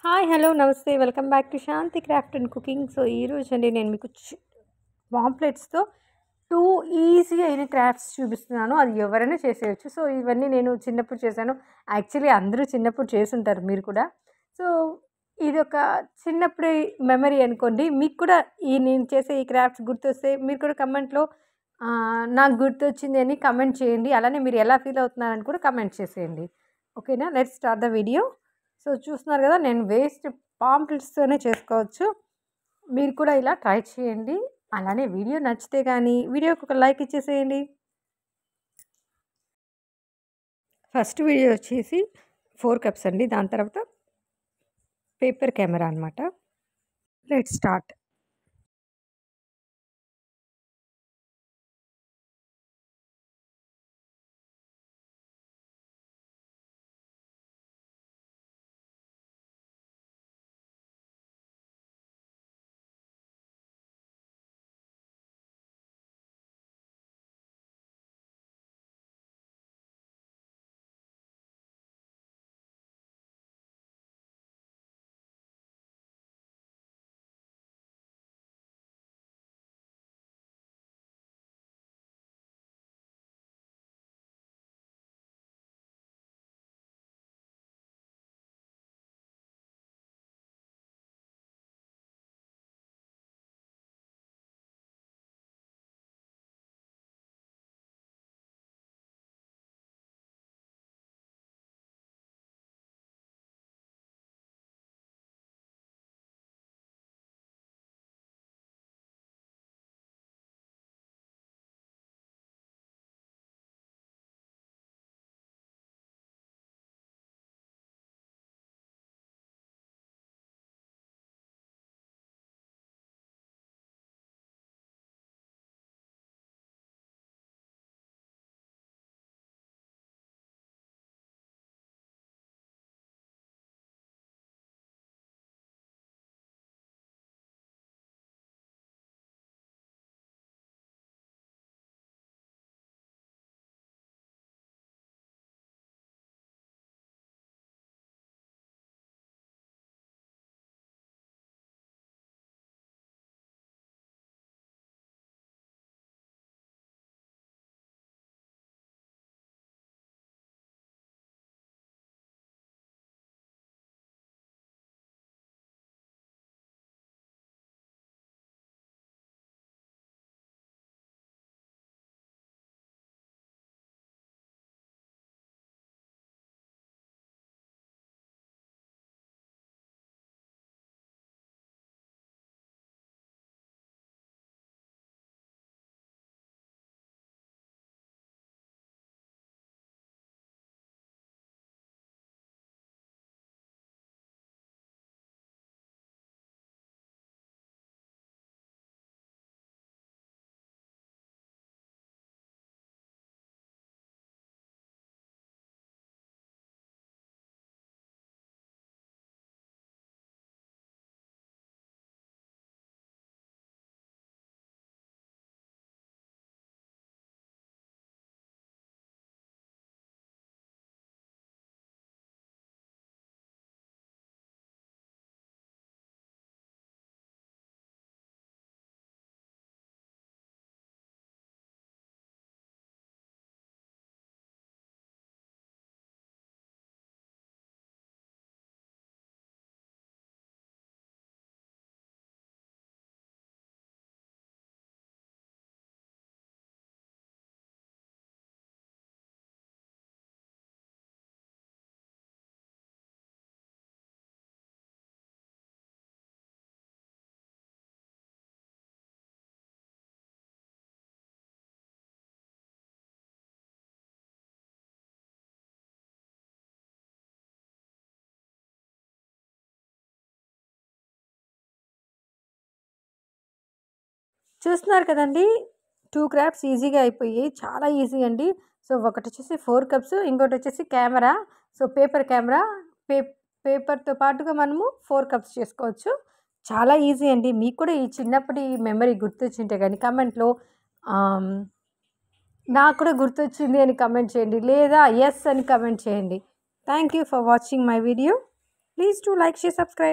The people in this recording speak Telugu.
హాయ్ హలో నమస్తే welcome back to Shanti craft and cooking. So ఈరోజు అండి నేను మీకు పాంప్లెట్స్తో 2 ఈజీ అయిన క్రాఫ్ట్స్ చూపిస్తున్నాను. అది ఎవరైనా చేసేయచ్చు. సో ఇవన్నీ నేను చిన్నప్పుడు చేశాను. యాక్చువల్లీ అందరూ చిన్నప్పుడు చేసుంటారు మీరు కూడా. సో ఇదొక చిన్నప్పుడే మెమరీ అనుకోండి. మీకు కూడా నేను చేసే ఈ క్రాఫ్ట్స్ గుర్తొస్తే మీరు కూడా కమెంట్లో నాకు గుర్తొచ్చింది అని కమెంట్ చేయండి. అలానే మీరు ఎలా ఫీల్ అవుతున్నారని కూడా కమెంట్ చేసేయండి. ఓకేనా, let's start the video. So చూస్తున్నారు కదా, నేను వేస్ట్ పాంప్లెట్స్తోనే చేసుకోవచ్చు. మీరు కూడా ఇలా ట్రై చేయండి. అలానే వీడియో నచ్చితే కానీ వీడియోకి ఒక లైక్ ఇచ్చేసేయండి. ఫస్ట్ వీడియో వచ్చేసి 4 కప్స్ అండి. దాని తర్వాత పేపర్ కెమెరా అనమాట. Let's start. చూస్తున్నారు కదండి, 2 క్రాఫ్ట్స్ ఈజీగా అయిపోయాయి. చాలా ఈజీ అండి. సో ఒకటి వచ్చేసి 4 కప్స్, ఇంకోటి వచ్చేసి కెమెరా. సో పేపర్ కెమెరా, పే పేపర్తో పాటుగా మనము 4 కప్స్ చేసుకోవచ్చు. చాలా ఈజీ అండి. మీకు కూడా ఈ చిన్నప్పటి మెమరీ గుర్తొచ్చింటే కానీ కమెంట్లో నాకు కూడా గుర్తొచ్చింది అని కమెంట్ చేయండి, లేదా ఎస్ అని కమెంట్ చేయండి. Thank you for watching my video. Please to like, share, subscribe.